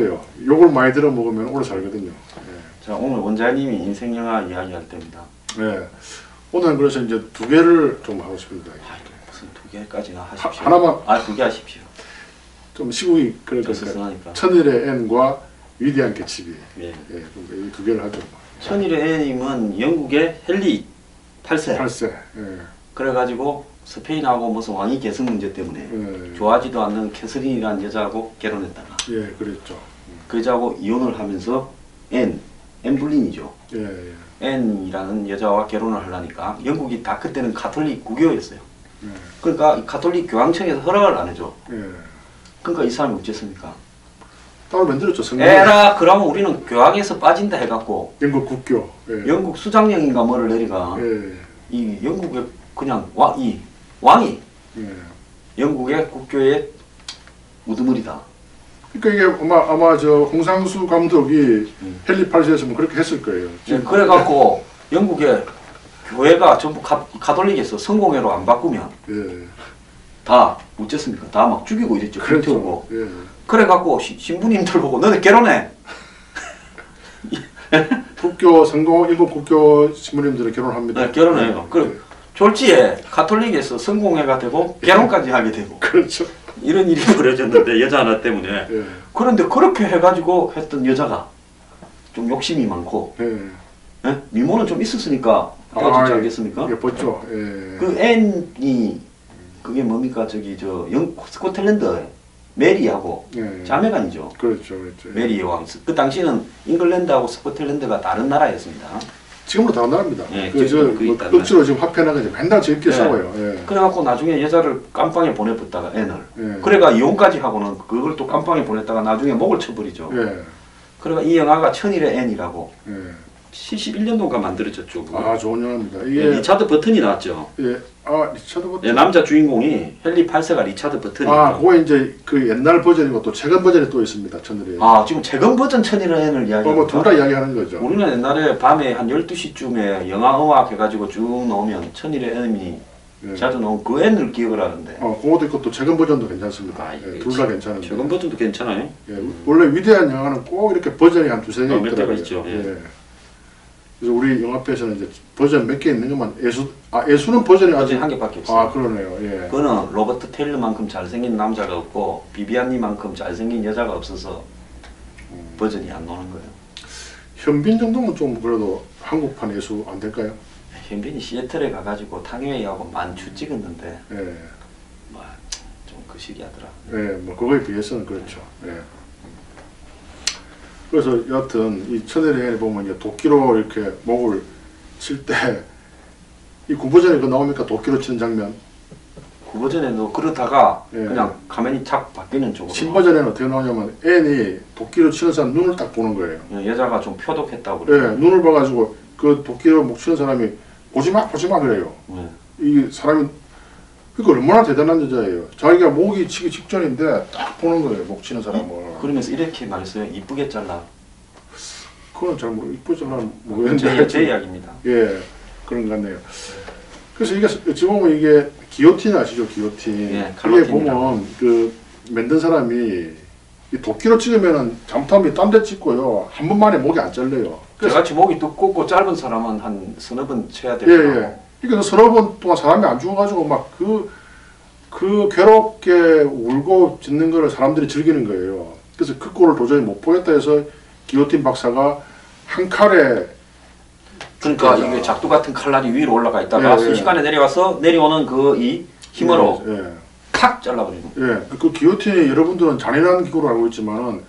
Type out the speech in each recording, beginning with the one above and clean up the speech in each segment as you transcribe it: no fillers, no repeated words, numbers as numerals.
거예요. 욕을 많이 들어 먹으면 오래 살거든요. 예. 자, 오늘 원장님이 인생 영화 이야기할 때입니다. 예. 오늘 그래서 이제 두 개를 좀 하고 싶습니다. 무슨 두 개까지나 하십시오. 하나만. 두 개 하십시오. 좀 시국이 그러니까 천일의 N과 위대한 개츠비. 예. 예. 이 두 개를 하죠. 천일의 N님은 영국의 헨리 8세. 8세. 예. 그래가지고 스페인하고 무슨 왕위 계승 문제 때문에 예. 좋아하지도 않는 캐서린이라는 여자하고 결혼했다가 예, 그랬죠. 그 여자하고 이혼을 하면서 앤 불린이죠. 예, 예. 앤이라는 여자와 결혼을 하려니까 영국이 다 그때는 가톨릭 국교였어요. 예. 그러니까 이 가톨릭 교황청에서 허락을 안 해줘. 예. 그러니까 이 사람이 어쨌습니까? 따로 만들었죠. 성경. 에라 그러면 우리는 교황에서 빠진다 해갖고 영국 국교. 예. 영국 수장령인가 뭐를 내리가 예. 이 영국의 그냥 왕이 예. 영국의 국교의 우두머리다. 그러니까 이게 아마 저 홍상수 감독이 헨리 8세였으면 그렇게 했을 거예요. 네, 그래갖고 영국의 교회가 전부 가톨릭에서 성공회로 안 바꾸면 예. 다 어쨌습니까? 다 막 죽이고 이랬죠. 그렇죠. 예. 그래갖고 신부님들 보고 너네 결혼해. 국교 성공 일본 국교 신부님들은 결혼합니다. 네, 결혼해요. 그 졸지에 가톨릭에서 성공회가 되고 결혼까지 하게 되고. 그렇죠. 이런 일이 벌어졌는데 여자 하나 때문에. 예. 그런데 그렇게 해가지고 했던 여자가 좀 욕심이 많고. 예. 예? 미모는 좀 있었으니까 헤어지지 않겠습니까? 예뻤죠. 예. 그 앤이 그게 뭡니까 저기 저 스코틀랜드 메리하고 예. 자매간이죠. 그렇죠, 그렇죠. 메리 왕. 그 당시는 잉글랜드하고 스코틀랜드가 다른 나라였습니다. 지금도 다른 나라입니다. 예, 뭐 억지로 지금 합해나가지고 맨날 저렇게 싸워요. 예. 그래갖고 나중에 여자를 깜빵에 보내봤다가 앤을. 예. 그래가 이혼까지 하고는 그걸 또 깜빵에 보냈다가 나중에 목을 쳐버리죠. 예. 그래가 이 영화가 천일의 앤이라고 예. 71년도가 만들어졌죠. 그거. 아, 좋은 영화입니다. 예, 리차드 버튼이 나왔죠. 예. 아, 리차드 버튼. 예, 남자 주인공이 헨리 8세가 리차드 버튼이에요. 아, 그거 이제 그 옛날 버전이고 또 최근 버전이 또 있습니다. 천일의. 아, 지금 최근 버전 천일의 앤을 이야기합니까? 뭐 둘 다 이야기하는 거죠. 우리는 옛날에 밤에 한 12시쯤에 영화 음악 해가지고 쭉 나오면 천일의 앤이 예. 자주 나온 그 앤을 기억을 하는데. 그것도 있고 또 최근 버전도 괜찮습니다. 예, 둘 다 괜찮은데. 최근 버전도 괜찮아요. 예, 원래 위대한 영화는 꼭 이렇게 버전이 한 두세 개 몇 개가 있더라고요. 있죠. 예. 예. 그래서 우리 영화배에서는 이제 버전 몇 개 있는 것만 애수는 버전이 아직 한 개밖에 없어요. 아, 그러네요. 예. 그거는 로버트 테일러만큼 잘생긴 남자가 없고 비비안니만큼 잘생긴 여자가 없어서 버전이 안 나오는 거예요. 현빈 정도면 좀 그래도 한국판 애수 안 될까요? 현빈이 시애틀에 가가지고 탕웨이하고 만추 찍었는데 예. 좀 그 시기하더라. 예, 뭐 그거에 비해서는 그렇죠. 예. 그래서 여하튼 이 천일의 앤에 보면 이제 도끼로 이렇게 목을 칠 때 이 구버전에 그 나옵니까? 도끼로 치는 장면. 구버전에도 그러다가 예. 그냥 가면이 착 바뀌는 쪽으로. 신버전에는 어떻게 나오냐면 앤이 도끼로 치는 사람 눈을 딱 보는 거예요. 여자가 좀 표독했다고 예, 그래요. 눈을 봐가지고 그 도끼로 목 치는 사람이 보지마 그래요. 네. 이 사람이 그러니까 얼마나 대단한 여자예요. 자기가 목이 치기 직전인데 딱 보는 거예요. 목 치는 사람을. 그러면서 이렇게 말했어요. 이쁘게 잘라. 그건 잘 이쁘지만 모르겠는데. 제 이야기입니다. 예, 그런 것 같네요. 그래서 이게 지금 보면 이게 기요틴 아시죠? 기요틴. 예, 이게 보면 그 만든 사람이 이 도끼로 찍으면은 잘못하면 딴 데 찍고요. 한 번만에 목이 안 잘려요. 저같이 목이 두껍고 짧은 사람은 한 서너 번 쳐야 예, 되고. 예. 그러니까 서너 번 동안 사람이 안 죽어가지고 막 그 괴롭게 울고 짖는 거를 사람들이 즐기는 거예요. 그래서 그 꼴을 도저히 못 보겠다 해서 기요틴 박사가 한 칼에 그러니까 이게 작두 같은 칼날이 위로 올라가 있다가 순식간에 내려와서 내려오는 그 이 힘으로 탁 잘라버리고. 예, 그 기요틴이 여러분들은 잔인한 기구로 알고 있지만은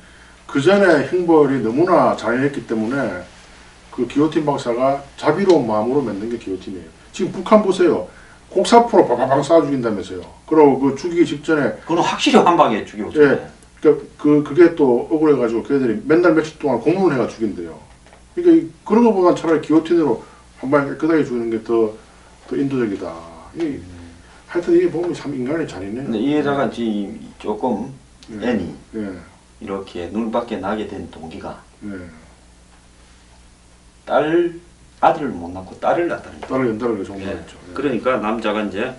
그 전에 형벌이 너무나 잔인했기 때문에 그 기요틴 박사가 자비로운 마음으로 만든 게 기요틴이에요. 지금 북한 보세요. 곡사포로 바바방 쏴 죽인다면서요. 그리고 그 죽이기 직전에 그건 확실히 한 방에 죽이고. 예, 그러니까 그게 또 억울해가지고 걔들이 맨날 며칠 동안 공문을 해가 죽인대요. 그러니까 그런 것보다 차라리 기요틴으로 한 방에 깨끗하게 죽이는 게 더 인도적이다. 하여튼 이게 보면 참 인간이 잔인해요. 근데 이 여자가 조금 애니 예. 이렇게 눈밖에 나게 된 동기가 예. 아들을 못 낳고 딸을 낳았다는 거예요. 딸을 연달아 정도했죠. 예. 그러니까 남자가 이제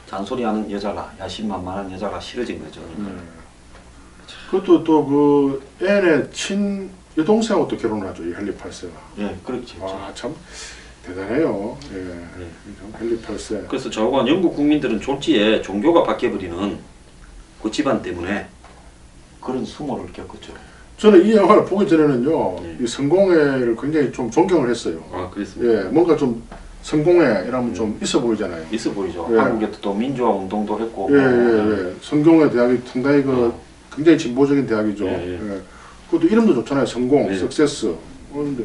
잔소리하는 여자가 야심만만한 여자가 싫어진 거죠. 그것도 또 그 앤의 친 여동생하고 또 결혼하죠. 이 헨리 8세가. 예, 그렇죠. 아, 참 대단해요. 예. 헨리 8세. 그래서 좌우한 영국 국민들은 졸지에 종교가 바뀌어버리는 그 집안 때문에 그런 수모를 겪었죠. 저는 이 영화를 보기 전에는요, 예. 이 성공회를 굉장히 좀 존경을 했어요. 아, 그랬습니다. 예, 뭔가 좀 성공회 이러면 좀 있어 보이잖아요. 있어 보이죠. 예. 한국에도 또 민주화 운동도 했고. 예, 예, 예. 성공회 대학이 상당히 그 굉장히 진보적인 대학이죠. 예, 예. 예. 그것도 이름도 좋잖아요. 성공, 예. 석세스. 그런데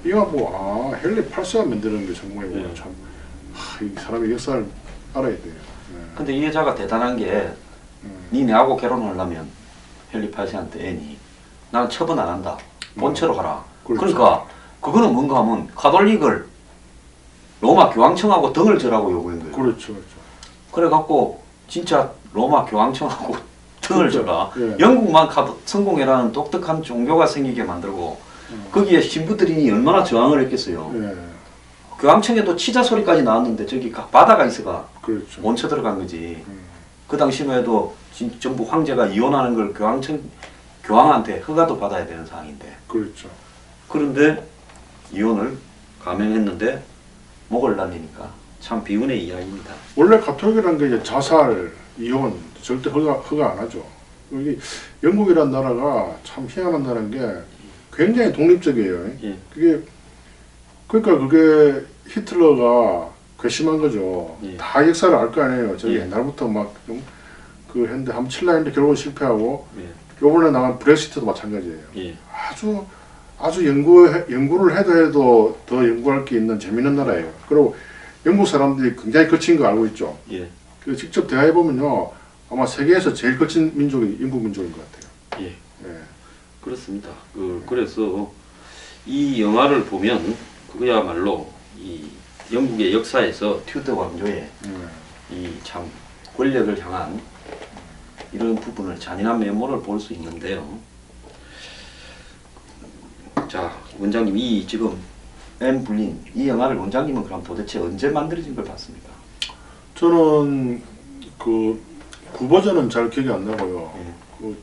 이거 뭐, 아, 헨리 8세가 만드는 게 성공이구나. 예. 참, 이 사람의 역사를 알아야 돼요. 예. 근데 이 여자가 대단한 게, 니 내하고 결혼하려면 헨리 8세한테 애니, 나는 처분 안 한다. 본처로 가라. 그렇죠. 그러니까 그거는 뭔가 하면 카톨릭을 로마 교황청하고 등을 절하고 요구한 거예요. 그렇죠, 그렇죠. 그래갖고 진짜 로마 교황청하고 등을 그렇죠. 절라. 예. 영국만 성공회라는 독특한 종교가 생기게 만들고 거기에 신부들이 얼마나 저항을 했겠어요. 예, 교황청에도 치자 소리까지 나왔는데 저기 바다가 있어가 그렇죠. 얹혀 들어간 거지. 그 당시만 해도 전부 황제가 이혼하는 걸 교황한테 허가도 받아야 되는 상황인데. 그렇죠. 그런데 이혼을 감행했는데 목을 날리니까 참 비운의 이야기입니다. 원래 가톨릭이라는 게 이제 자살, 이혼 절대 허가 안 하죠. 여기 영국이라는 나라가 참 희한한 나라인 게 굉장히 독립적이에요. 예. 그러니까 그게 히틀러가 괘씸한 거죠. 예. 다 역사를 알 거 아니에요. 저희 예. 옛날부터 막 그 했는데 한번 칠라 했는데 결국은 실패하고 예. 요번에 나간 브렉시트도 마찬가지예요. 예. 아주 연구를 해도 더 연구할 게 있는 재밌는 나라예요. 그리고 영국 사람들이 굉장히 거친 거 알고 있죠. 예. 그 직접 대화해 보면요, 아마 세계에서 제일 거친 민족이 영국 민족인 것 같아요. 예. 예. 그렇습니다. 그래서 이 영화를 보면 그야말로 이 영국의 역사에서 튜더 왕조의 이 참 권력을 향한 이런 부분을 잔인한 면모를 볼 수 있는데요. 자, 원장님 이 지금 앤 불린 이 영화를 원장님은 그럼 도대체 언제 만들어진 걸 봤습니까? 저는 그 구버전은 잘 기억이 안 나고요. 예. 그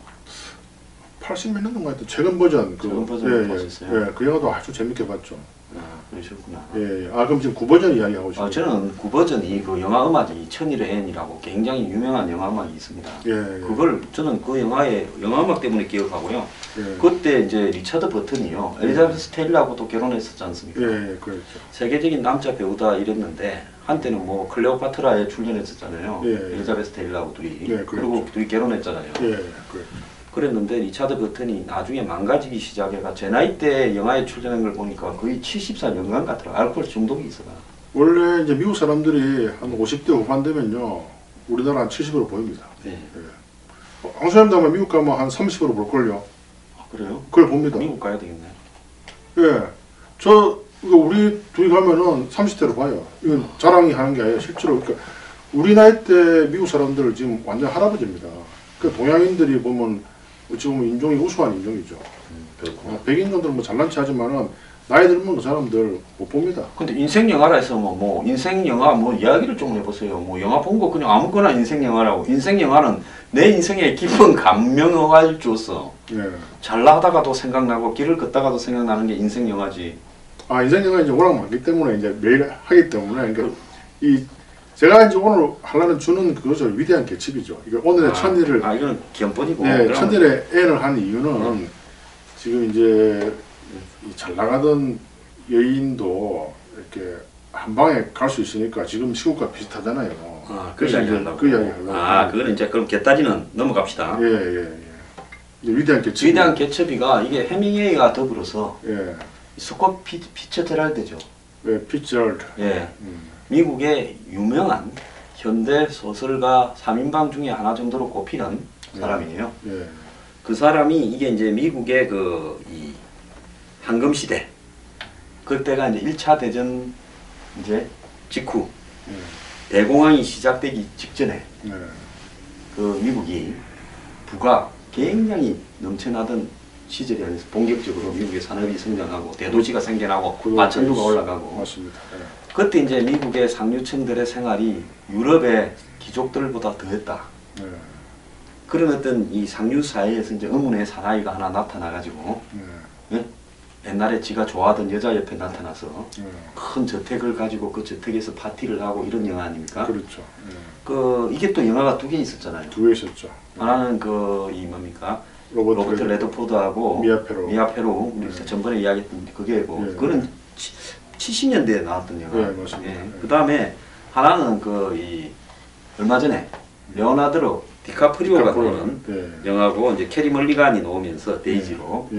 80 몇 년도인가 했던 최근 버전 최근 버전을 보셨어요? 예, 그 영화도 아주 재밌게 봤죠. 아, 그러셨구나. 예, 예. 아, 그럼 지금 구버전 이야기 하고 싶어요. 저는 구버전이 그 영화 음악이 천일의 앤이라고 굉장히 유명한 영화 음악이 있습니다. 예, 예. 그걸 저는 그 영화의 영화 음악 때문에 기억하고요. 예. 그때 이제 리처드 버튼이요, 엘리자베스 테일러하고도 결혼했었지 않습니까? 예, 예, 그렇죠. 세계적인 남자 배우다 이랬는데 한때는 뭐 클레오파트라에 출연했었잖아요. 예, 예. 엘리자베스 테일러하고 둘이. 예, 그렇죠. 그리고 둘이 결혼했잖아요. 예, 그렇죠. 그랬는데 리차드 버튼이 나중에 망가지기 시작해가 제 나이 때 영화에 출연한 걸 보니까 거의 70살 연간 같더라. 알코올 중독이 있어가. 원래 이제 미국 사람들이 한 50대 후반 되면요, 우리나라 한 70으로 보입니다. 네. 예. 한국 사람들 아마 미국 가면 한 30으로 볼걸요. 아, 그래요? 그걸 봅니다. 미국 가야 되겠네. 예. 이거 우리 둘이 가면은 30대로 봐요. 이건 자랑이 하는 게 아니라 실제로. 그러니까 우리 나이 때 미국 사람들 지금 완전 할아버지입니다. 그 동양인들이 보면 어찌 보면 인종이 우수한 인종이죠. 그렇구나. 백인종들은 뭐 잘난 체 하지만은 나이 들면 그 사람들 못 봅니다. 근데 인생 영화라 해서 뭐 인생 영화 뭐 이야기를 좀 해보세요. 뭐 영화 본 거 그냥 아무거나 인생 영화라고. 인생 영화는 내 인생에 깊은 감명을 줬어. 예. 잘 나가다가도 생각나고 길을 걷다가도 생각나는 게 인생 영화지. 아, 인생 영화 이제 워낙 많기 때문에 이제 매일 하기 때문에 그러니까 제가 이제 오늘 하려는 주는 그거죠. 위대한 개츠비죠. 이게 오늘의 천일을 이건 기본이고. 네, 천일의 애를 한 이유는 지금 이제 이 잘 나가던 여인도 이렇게 한 방에 갈 수 있으니까 지금 시국과 비슷하잖아요. 그 이야기 하려고. 그 이야기 하려고. 그거는 이제 그럼 개딸이는 넘어갑시다. 예, 예, 예. 위대한 개츠비. 위대한 개츠비가 이게 해밍웨이가 더불어서 예. 스콧 피처제랄드죠. 예, 피츠럴드. 예. 미국의 유명한 현대 소설가 3인방 중에 하나 정도로 꼽히는 사람이에요. 예. 그 사람이 이게 이제 미국의 이 황금 시대, 그때가 이제 1차 대전 이제 직후 대공황이 시작되기 직전에 예. 그 미국이 부가 굉장히 넘쳐나던 시절이 아니어서 본격적으로 미국의 산업이 성장하고 대도시가 생겨나고 마천루가 올라가고. 맞습니다. 예. 그때 이제 미국의 상류층들의 생활이 유럽의 귀족들보다 더했다. 예. 그런 어떤 이 상류 사회에서 이제 의문의 사나이가 하나 나타나가지고 예? 옛날에 지가 좋아하던 여자 옆에 나타나서 큰 저택을 가지고 그 저택에서 파티를 하고 이런 영화 아닙니까? 그렇죠. 그 이게 또 영화가 두 개 있었잖아요. 두 개 있었죠. 하나는 그 이 뭡니까? 로버트 레드포드하고 미아 페로 우리 전번에 이야기했던 그게고 그거는 70년대에 나왔던 영화. 네, 맞습니다. 그 다음에 하나는 그 이 얼마 전에 레오나르도 디카프리오가 나오는 영화고 이제 캐리 멀리간이 나오면서 데이지로.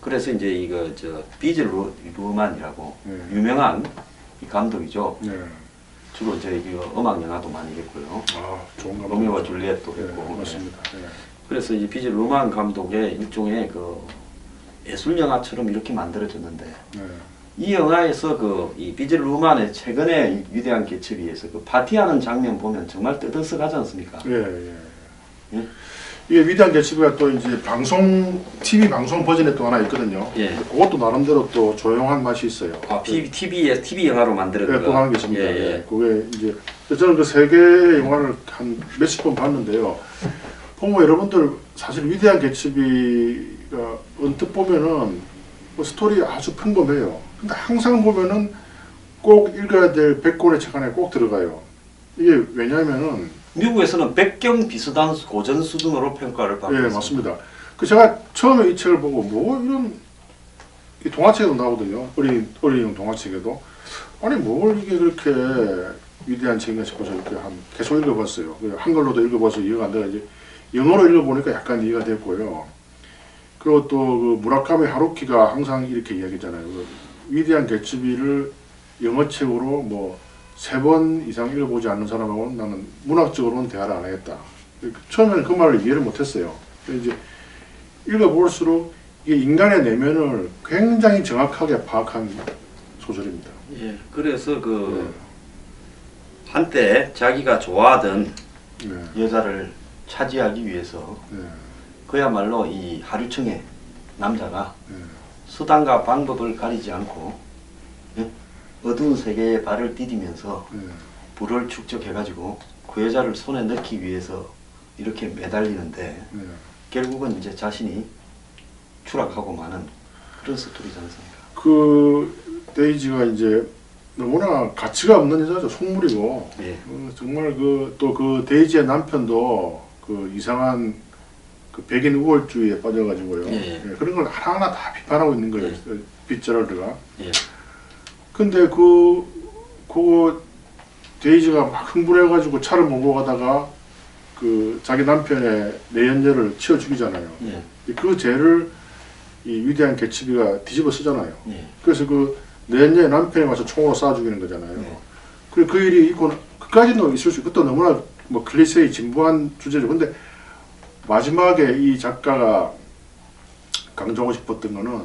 그래서 이제 이거 저 비즈 루만이라고 유명한 이 감독이죠. 주로 이제 그 음악 영화도 많이 했고요. 아, 좋은 감독. 로미오와 줄리엣도 했고. 맞습니다. 그래서 이 비즈 루만 감독의 일종의 그 예술 영화처럼 이렇게 만들어졌는데 이 영화에서 그 이 비즈 루만의 최근에 위대한 개츠비에서 그 파티하는 장면 보면 정말 뜨뜻하지 않습니까? 예? 이게 위대한 개츠비가 또 이제 TV 방송 버전에 또 하나 있거든요. 그것도 나름대로 또 조용한 맛이 있어요. 아, TV 영화로 만들었 또 하는 게 있습니다. 그게 이제 저는 그 세 개의 영화를 한 몇십 번 봤는데요. 보면 여러분들 사실 위대한 개츠비가 언뜻 보면은 뭐 스토리 아주 평범해요. 근데 항상 보면은 꼭 읽어야 될 100권의 책 안에 꼭 들어가요. 이게 왜냐하면은 미국에서는 백경 비슷한 고전 수준으로 평가를 받고 있습니다. 맞습니다. 그 제가 처음에 이 책을 보고 뭐 이런 이 동화책에도 나오거든요. 어린이용 동화책에도 아니 뭘 이게 그렇게 위대한 책인가 싶어서 이렇게 계속 읽어봤어요. 한글로도 읽어봐서 이해가 안 돼가 이제 영어로 읽어보니까 약간 이해가 됐고요. 그리고 또 그 무라카미 하루키가 항상 이렇게 이야기했잖아요. 그 위대한 개츠비를 영어책으로 뭐 3번 이상 읽어보지 않는 사람하고는 나는 문학적으로는 대화를 안 하겠다. 처음에는 그 말을 이해를 못했어요. 이제 읽어볼수록 이게 인간의 내면을 굉장히 정확하게 파악한 소설입니다. 예, 그래서 그 한때 자기가 좋아하던 여자를 차지하기 위해서 그야말로 이 하류층의 남자가 수단과 방법을 가리지 않고 어두운 세계에 발을 디디면서 불을 축적해가지고 그 여자를 손에 넣기 위해서 이렇게 매달리는데 결국은 이제 자신이 추락하고 마는 그런 스토리지 않습니까? 그 데이지가 이제 너무나 가치가 없는 여자죠. 속물이고 정말 또 그 데이지의 남편도 그 이상한 그 백인 우월주의에 빠져가지고요. 그런 걸 하나하나 다 비판하고 있는 거예요. 빗저럴드가. 근데 그거 데이지가 막 흥분해가지고 차를 몰고 가다가 그 자기 남편의 내연녀를 치워 죽이잖아요. 그 죄를 이 위대한 개츠비가 뒤집어 쓰잖아요. 그래서 그 내연녀의 남편이 와서 총으로 쏴 죽이는 거잖아요. 그리고 그 일이 있고 그까지는 있을 수 있고 또 너무나 뭐 클리셰의 진부한 주제죠. 근데 마지막에 이 작가가 강조하고 싶었던 거는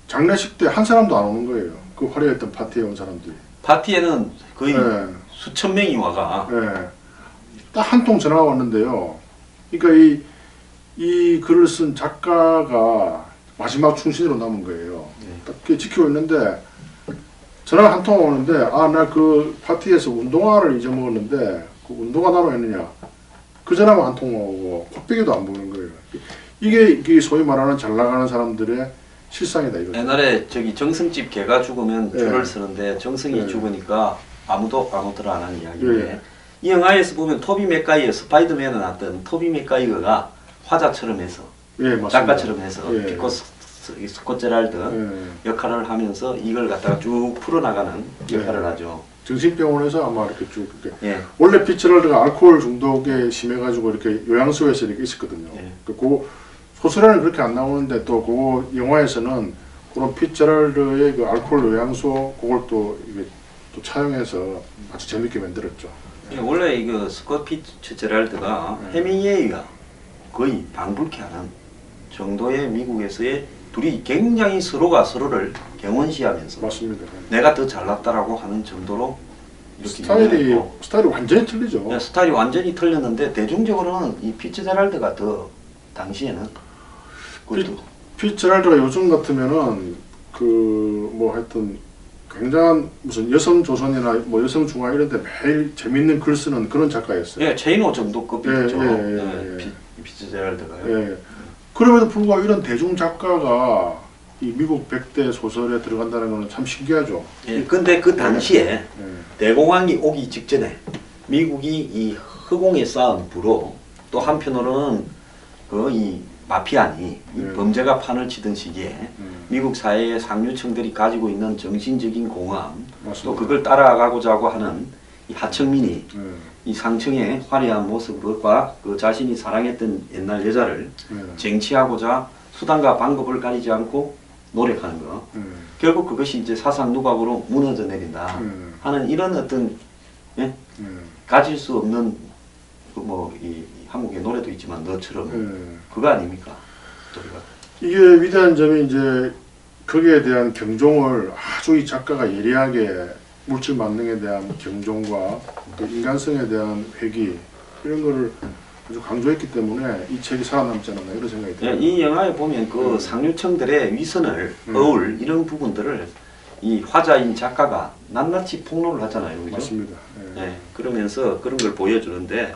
장례식 때 한 사람도 안 오는 거예요. 그 화려했던 파티에 온 사람들이. 파티에는 거의 수천 명이 와가. 딱 한 통 전화가 왔는데요. 그러니까 이 글을 쓴 작가가 마지막 충신으로 남은 거예요. 딱 지키고 있는데 전화가 한 통 오는데 나 그 파티에서 운동화를 잊어먹었는데 그 운동화 남아있느냐. 그 전화만 한 통 오고 코빼기도 안 보는 거예요. 이게 소위 말하는 잘 나가는 사람들의 실상이다 이거죠. 옛날에 저기 정승집 개가 죽으면 줄을 서는데 정승이 죽으니까 아무도 안 하는 이야기인데 이 영화에서 보면 토비 맥가이어 스파이더맨에 나왔던 토비 맥가이어가 화자처럼 해서 작가처럼 해서 피코 스콧 제랄드 역할을 하면서 이걸 갖다가 쭉 풀어나가는 역할을 하죠. 정신병원에서 아마 이렇게 쭉 원래 피츠럴드가 알코올 중독에 심해가지고 이렇게 요양소에서 이렇게 있었거든요. 그 소설에는 그렇게 안 나오는데 또 그 영화에서는 그런 피츠럴드의 그 알코올 요양소 그걸 또 이게 또 차용해서 아주 재밌게 만들었죠. 원래 이거 스콧 피츠제랄드가 해밍웨이가 거의 방불케 하는 정도의 미국에서의 둘이 굉장히 서로가 서로를 경원시하면서 맞습니다. 내가 더 잘났다라고 하는 정도로 이렇게 스타일이 완전히 틀리죠. 스타일이 완전히 틀렸는데 대중적으로는 이 피츠제랄드가 더 당시에는 피츠제랄드가 요즘 같으면은 그 뭐 하여튼 굉장한 무슨 여성 조선이나 뭐 여성 중화 이런 데 매일 재밌는 글 쓰는 그런 작가였어요. 체인호 정도 급이죠. 피츠제럴드가요. 예. 그럼에도 불구하고 이런 대중 작가가 이 미국 100대 소설에 들어간다는 것은 참 신기하죠. 예, 근데 그 당시에 예. 대공황이 오기 직전에 미국이 이 허공에 쌓은 부로 또 한편으로는 그 이 마피아니 이 네. 범죄가 판을 치던 시기에 미국 사회의 상류층들이 가지고 있는 정신적인 공황 맞습니다. 또 그걸 따라가고자 하는 이 하층민이 예. 이 상층의 화려한 모습과 그 자신이 사랑했던 옛날 여자를 예. 쟁취하고자 수단과 방법을 가리지 않고 노력하는 거. 예. 결국 그것이 이제 사상 누각으로 무너져 내린다 하는 이런 어떤 예? 예. 가질 수 없는 그 뭐 이 한국의 노래도 있지만 너처럼 예. 그거 아닙니까? 우리가. 이게 위대한 점이 이제 거기에 대한 경종을 아주 이 작가가 예리하게 물질 만능에 대한 경종과 또 인간성에 대한 회귀 이런 거를 아주 강조했기 때문에 이 책이 살아남지 않았나 이런 생각이 예, 들어요. 이 영화에 보면 그 상류층들의 위선을 어울 이런 부분들을 이 화자인 작가가 낱낱이 폭로를 하잖아요. 그죠? 맞습니다. 예. 예, 그러면서 그런 걸 보여주는데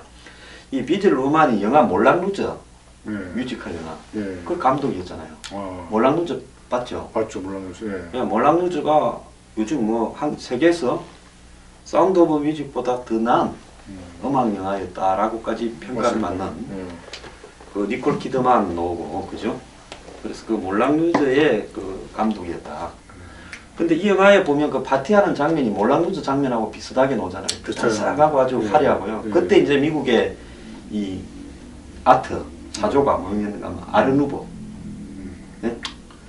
이 비즐 루만이 영화 몰랑 루저 예. 뮤지컬 영화 예. 그 감독이었잖아요. 아, 몰랑 루저 봤죠? 봤죠, 물론. 예. 예, 몰랑 루저가 요즘 뭐 한 세계에서 사운드 오브 뮤직보다 더 나은 음악 영화였다라고까지 평가를 맞습니다. 받는 예. 그 니콜 키드만 나오고 그죠? 그래서 그 몰랑 루저의 그 감독이었다. 근데 이 영화에 보면 그 파티하는 장면이 몰랑 루저 장면하고 비슷하게 나오잖아요. 비슷해요. 싸가고 아주 예. 화려하고요. 예. 그때 이제 미국의 이 아트 사조가 뭐였는가 하면 아르누보, 예?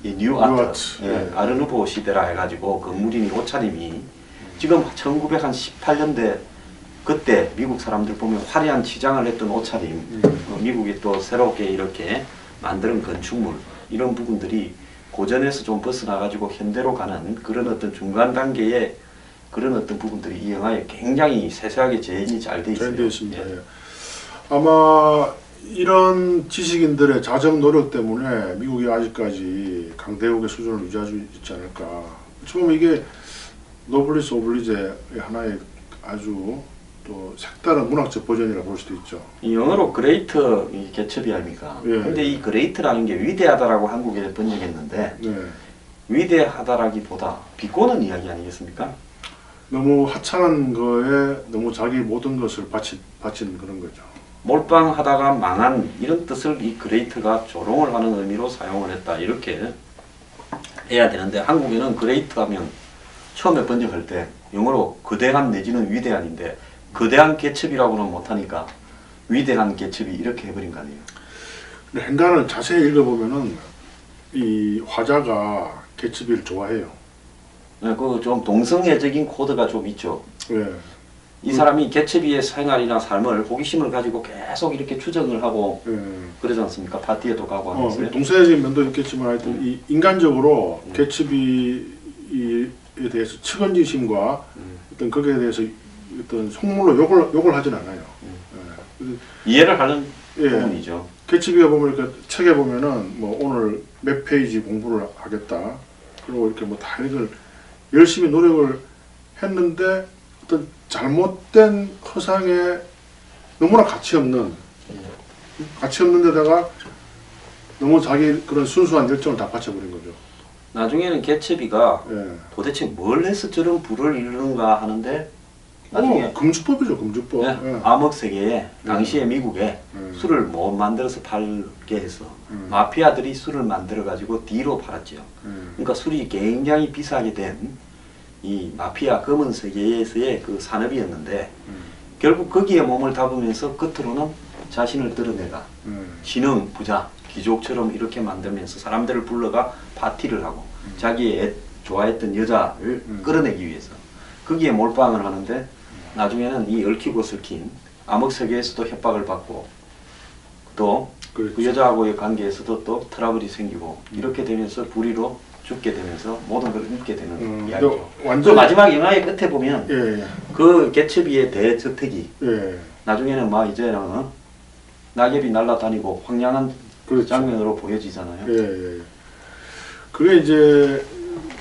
이 뉴 아트, 아트. 예. 예. 아르누보 시대라 해가지고 건물이니 옷차림이 지금 1918년대 그때 미국 사람들 보면 화려한 치장을 했던 옷차림, 미국이 또 새롭게 이렇게 만드는 건축물 이런 부분들이 고전에서 좀 벗어나가지고 현대로 가는 그런 어떤 중간 단계의 그런 어떤 부분들이 이 영화에 굉장히 세세하게 재현이 잘 돼 있어요. 잘 되어 있습니다. 예. 예. 아마 이런 지식인들의 자정 노력 때문에 미국이 아직까지 강대국의 수준을 유지하고 있지 않을까. 어찌 보면 이게 노블리스 오블리제의 하나의 아주 또 색다른 문학적 버전이라 볼 수도 있죠. 이 영어로 그레이트 이 개첩이 아닙니까? 예. 근데 이 그레이트라는 게 위대하다라고 한국에 번역했는데 네. 위대하다라기보다 비꼬는 이야기 아니겠습니까? 너무 하찮은 거에 너무 자기 모든 것을 바친 그런 거죠. 몰빵하다가 망한 이런 뜻을 이 그레이트가 조롱을 하는 의미로 사용을 했다 이렇게 해야 되는데 한국에는 그레이트 하면 처음에 번역할 때 영어로 거대한 내지는 위대한인데 거대한 개첩이라고는 못하니까 위대한 개첩이 이렇게 해버린 거 아니에요. 근데 행간을 자세히 읽어보면은 이 화자가 개츠비를 좋아해요. 네, 그 좀 동성애적인 코드가 좀 있죠. 예. 이 사람이 개츠비의 생활이나 삶을 호기심을 가지고 계속 이렇게 추적을 하고 예. 그러지 않습니까? 파티에도 가고 하면서요. 동서애적인 면도 있겠지만 하여튼 이 인간적으로 개츠비에 대해서 측은지심과 어떤 거기에 대해서 어떤 속물로 욕을 하진 않아요. 예. 이해를 하는 예. 부분이죠. 개츠비가 보면 그 책에 보면은 뭐 오늘 몇 페이지 공부를 하겠다. 그리고 이렇게 뭐 다 이걸 열심히 노력을 했는데 어떤 잘못된 허상에 너무나 가치 없는 데다가 너무 자기 그런 순수한 열정을 다 바쳐버린 거죠. 나중에는 개츠비가 예. 도대체 뭘 해서 저런 부를 이루는가 하는데 나중에 금주법이죠, 금주법. 네, 예. 암흑 세계에 당시에 미국에 술을 못 만들어서 팔게 해서 마피아들이 술을 만들어 가지고 D로 팔았죠. 그러니까 술이 굉장히 비싸게 된 이 마피아 검은 세계에서의 그 산업이었는데 결국 거기에 몸을 담으면서 끝으로는 자신을 드러내가 신흥 부자 귀족처럼 이렇게 만들면서 사람들을 불러가 파티를 하고 자기의 좋아했던 여자를 끌어내기 위해서 거기에 몰빵을 하는데 나중에는 이 얽히고 설킨 암흑 세계에서도 협박을 받고 또 그 그렇죠. 여자하고의 관계에서도 또 트러블이 생기고 이렇게 되면서 불의로 죽게 되면서 모든 걸 잃게 되는 이야기죠. 완전 마지막 영화의 끝에 보면 예, 그 개츠비의 대저택이 예, 나중에는 막 이제는 낙엽이 날아다니고 황량한 그렇죠. 장면으로 보여지잖아요. 예, 예. 그게 이제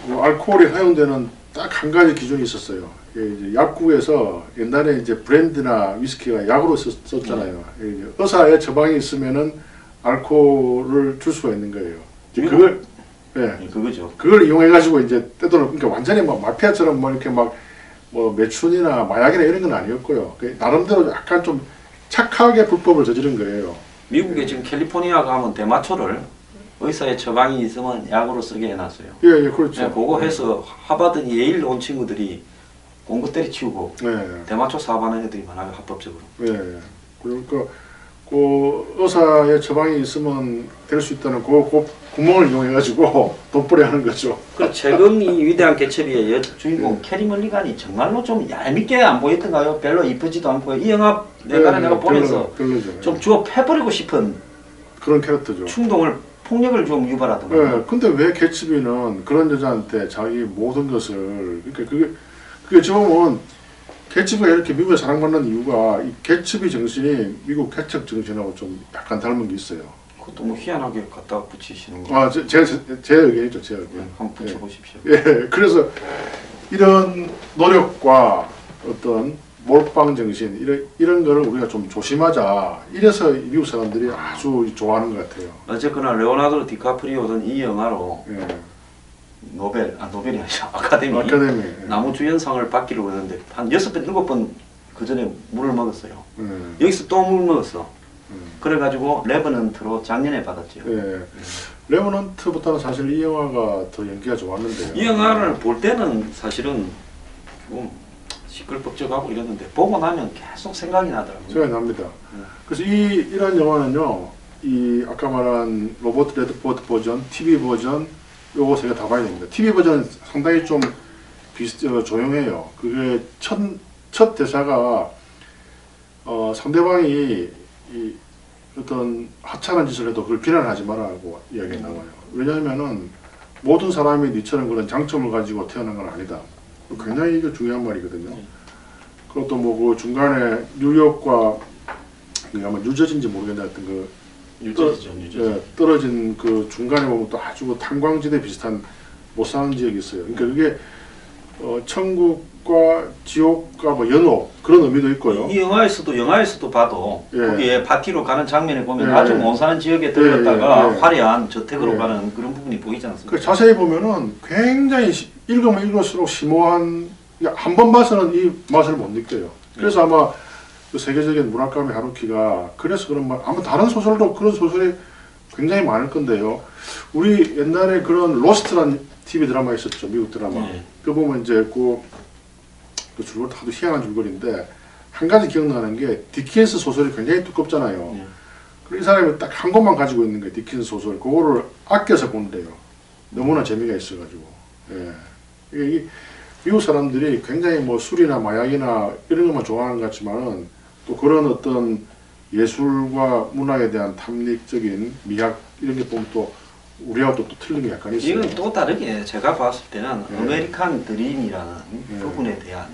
뭐 알코올이 허용되는 딱 한 가지 기준이 있었어요. 이제 약국에서 옛날에 이제 브랜드나 위스키가 약으로 썼잖아요. 이제 의사의 처방이 있으면은 알코올을 줄 수가 있는 거예요. 이제 그걸 그거죠. 그걸 이용해 가지고 이제 때도는 그러니까 완전히 막 마피아처럼 뭐 이렇게 막 뭐 매춘이나 마약이나 이런 건 아니었고요. 나름대로 약간 좀 착하게 불법을 저지른 거예요. 미국에 지금 캘리포니아 가면 대마초를 의사의 처방이 있으면 약으로 쓰게 해놨어요. 예, 그렇죠. 네, 그거 해서 하버드 예일 온 친구들이 공부 때려치우고 대마초 사업하는 애들이 많아요, 합법적으로. 예. 그러니까 그 의사의 처방이 있으면 될 수 있다는 그 구멍을 이용해 가지고 돈벌이 하는 거죠. 그 최근 이 위대한 개츠비의 주인공 캐리 멀리간이 정말로 좀 얄밉게 안 보였던가요? 별로 이쁘지도 않고요. 이 영화 내가 보면서 별로죠. 좀 주워 패버리고 싶은 그런 캐릭터죠. 충동을 폭력을 좀 유발하더라고요. 네, 근데 왜 개츠비는 그런 여자한테 자기 모든 것을 그러니까 그게 지금은 개츠비가 이렇게 미국에 사랑받는 이유가 이 개츠비 정신이 미국 개척 정신하고 좀 약간 닮은 게 있어요. 그것도 뭐 희한하게 갖다 붙이시는 거. 제 의견이죠, 제 의견. 한번 붙여보십시오. 예, 그래서 이런 노력과 어떤 몰빵 정신 이런 거를 우리가 좀 조심하자. 이래서 미국 사람들이 아주 좋아하는 것 같아요. 어쨌거나 레오나르도 디카프리오는 이 영화로 노벨이 아니죠. 아카데미 남우주연상을 받기로 그러는데 한 6번, 7번 그 전에 물을 먹었어요. 여기서 또 물 먹었어. 그래가지고 레버넌트로 작년에 받았죠. 레버넌트보다는 사실 이 영화가 더 연기가 좋았는데요. 이 영화를 볼 때는 사실은 좀 시끌벅적하고 이랬는데 보고 나면 계속 생각이 나더라고요. 생각이 납니다. 그래서 이런 영화는요, 이 아까 말한 로버트 레드포드 버전, TV 버전 요거 제가 다 봐야 됩니다. TV 버전은 상당히 좀 조용해요. 그게 첫 대사가 상대방이 이 어떤 하찮은 짓을 해도 그걸 비난하지 말라고 이야기가 나와요. 왜냐하면은 모든 사람이 니처럼 그런 장점을 가지고 태어난 건 아니다. 굉장히 이게 중요한 말이거든요. 그것도 뭐 그 중간에 뉴욕과 아마 뉴저지인지 모르겠는데 하여튼 그 뉴저지죠. 예, 떨어진 그 중간에 보면 또 아주 탄광지대 비슷한 못 사는 지역이 있어요. 그러니까 그게 천국과 지옥과 뭐 연호 그런 의미도 있고요. 이 영화에서도 봐도 거기에 파티로 가는 장면에 보면 아주 못 사는 지역에 들어갔다가 화려한 저택으로 가는 그런 부분이 보이지 않습니까? 그 자세히 보면은 굉장히 읽으면 읽을수록 심오한 한 번 봐서는 이 맛을 못 느껴요. 그래서 아마 그 세계적인 무라카미 하루키가 그래서 그런 말 아마 다른 소설도 그런 소설이 굉장히 많을 건데요. 우리 옛날에 그런 로스트라는 TV 드라마 있었죠. 미국 드라마. 그 보면 이제 그 줄거리 아주 희한한 줄거리인데 한 가지 기억나는 게 디킨스 소설이 굉장히 두껍잖아요. 그리고 이 사람이 딱 한 권만 가지고 있는 거예요. 디킨스 소설. 그거를 아껴서 본대요. 너무나 재미가 있어가지고. 이게 미국 사람들이 굉장히 뭐 술이나 마약이나 이런 것만 좋아하는 것 같지만은 또 그런 어떤 예술과 문학에 대한 탐닉적인 미학 이런 게 보면 또 우리하고 또 틀린 게 약간 있어요. 이건 또 다르게 제가 봤을 때는 아메리칸 드림이라는 부분에 대한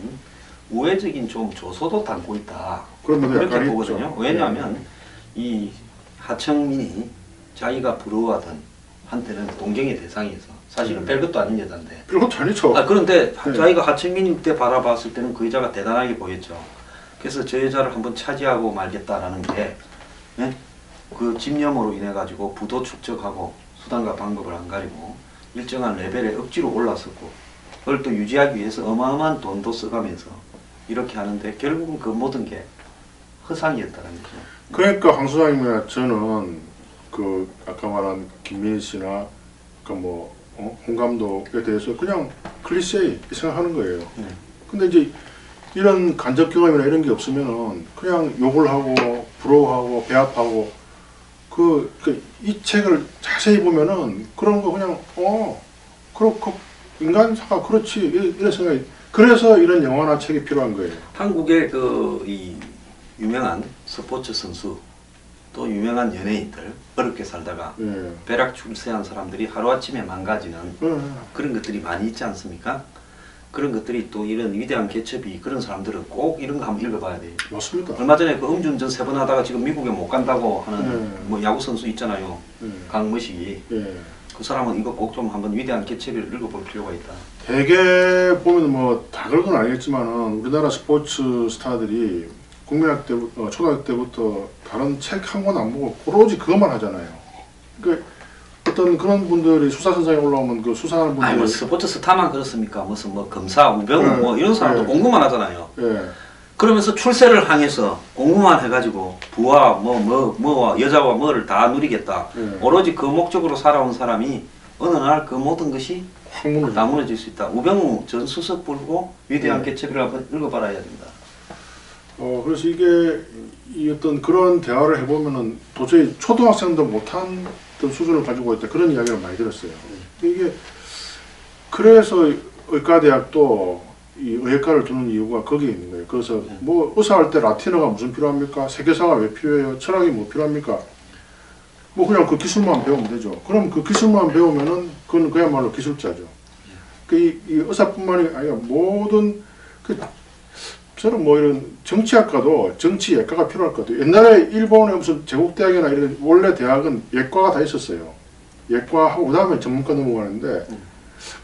우회적인 좀 조소도 담고 있다. 그렇게 보거든요. 있죠. 왜냐하면 이 하청민이 자기가 부러워하던 한때는 동경의 대상이어서 사실은 별것도 아닌 여자인데. 별것도 아니죠. 그런데 자기가 하청민일 때 바라봤을 때는 그 여자가 대단하게 보였죠. 그래서 저 여자를 한번 차지하고 말겠다라는 게 그 집념으로 인해 가지고 부도 축적하고 수단과 방법을 안 가리고 일정한 레벨에 억지로 올랐었고 그걸 또 유지하기 위해서 어마어마한 돈도 써가면서 이렇게 하는데 결국은 그 모든 게 허상이었다는 거죠. 그러니까 황 소장님이나 저는 그 아까 말한 김민희 씨나 그 뭐 홍 감독에 대해서 그냥 클리셰 생각하는 거예요. 근데 이제 이런 간접 경험이나 이런 게 없으면은 그냥 욕을 하고 부러워하고 배합하고 이 책을 자세히 보면은 그런 거 그냥 그렇고 인간사가 그렇지 이런 생각이 그래서 이런 영화나 책이 필요한 거예요. 한국의 이 유명한 스포츠 선수 또 유명한 연예인들 어렵게 살다가 벼락 출세한 사람들이 하루아침에 망가지는 그런 것들이 많이 있지 않습니까? 그런 것들이 또 이런 위대한 개첩이 그런 사람들은 꼭 이런 거 한번 읽어봐야 돼요. 맞습니다. 얼마 전에 그 음주운전 3번 하다가 지금 미국에 못 간다고 하는 뭐 야구 선수 있잖아요. 강머식이. 그 사람은 이거 꼭 좀 한번 위대한 개체비를 읽어볼 필요가 있다. 대개 보면 뭐 다 그런 건 아니겠지만은 우리나라 스포츠 스타들이 국민학교 때부터 초등학교 때부터 다른 책 한 권 안 보고 오로지 그것만 하잖아요. 그러니까 어떤 그런 분들이 수사선상에 올라오면 그 수사하는 분들이 아니 뭐 스포츠 스타만 그렇습니까? 무슨 뭐 검사, 우병우 뭐 이런 사람도 공부만 하잖아요. 예. 그러면서 출세를 향해서 공부만 해가지고 부와 뭐와 여자와 뭐를 다 누리겠다. 오로지 그 목적으로 살아온 사람이 어느 날 그 모든 것이 다 무너질 수 있다. 우병우 전 수석 불고 위대한 개체비를 한번 읽어봐야 됩니다. 그래서 이게 이 어떤 그런 대화를 해보면은 도저히 초등학생도 못한 어떤 수준을 가지고 있다 그런 이야기를 많이 들었어요. 이게 그래서 의과대학도 이 의학과를 두는 이유가 거기에 있는 거예요. 그래서 뭐 의사할 때 라틴어가 무슨 필요합니까? 세계사가 왜 필요해요? 철학이 뭐 필요합니까? 뭐 그냥 그 기술만 배우면 되죠. 그럼 그 기술만 배우면은 그건 그야말로 기술자죠. 이 의사뿐만이 아니라 모든 저는 뭐 이런 정치학과도 정치예과가 필요할 것 같아요. 옛날에 일본의 무슨 제국대학이나 이런 원래 대학은 예과가 다 있었어요. 예과하고 그다음에 전문과 넘어가는데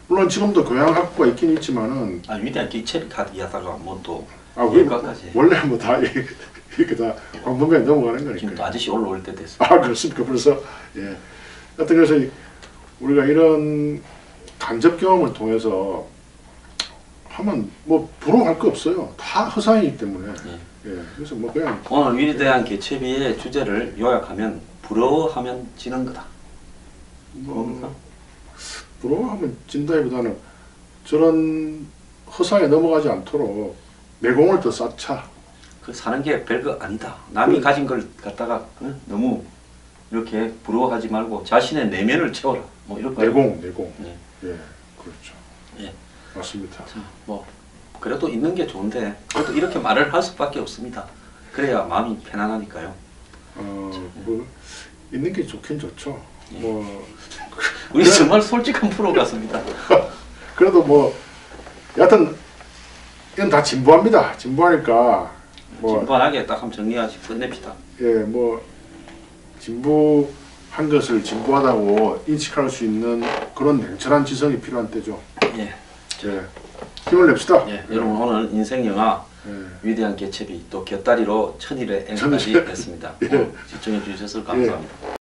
물론 지금도 교양학부가 있긴 있지만은 위대한 개체비 카드 하다가 뭐또 예과까지 원래 뭐 다 이렇게 다 광범위하게 넘어가는 거니까. 지금 또 아저씨 올라올 때 됐어요. 그렇습니까? 벌써 예. 하여튼 그래서 우리가 이런 간접 경험을 통해서 하면 뭐 부러워할 거 없어요. 다 허상이기 때문에. 예. 그래서 뭐 그냥 오늘 위대한 개체비의 주제를 요약하면 부러워하면 지는 거다. 뭡니까? 부러워하면 진다기보다는 저런 허상에 넘어가지 않도록 내공을 더 쌓자. 그 사는 게 별거 아니다. 남이 가진 걸 갖다가 너무 이렇게 부러워하지 말고 자신의 내면을 채워라. 뭐 이럴 거예요. 내공. 네. 예, 그렇죠. 예. 맞습니다. 자, 뭐 그래도 있는 게 좋은데 그래도 이렇게 말을 할 수밖에 없습니다. 그래야 마음이 편안하니까요. 뭐 있는 게 좋긴 좋죠. 예. 뭐 우리 정말 솔직한 프로 같습니다. 그래도 뭐 여하튼 이건 다 진부합니다. 진부하니까 뭐 진부하게 딱 한번 정리하시 끝냅시다. 예, 뭐 진부한 것을 진부하다고 인식할 수 있는 그런 냉철한 지성이 필요한 때죠. 예. 예. 힘을 냅시다. 예. 여러분 오늘 인생 영화 위대한 개체비 또 곁다리로 천일의 N까지 했습니다. 예. 시청해 주셔서 감사합니다.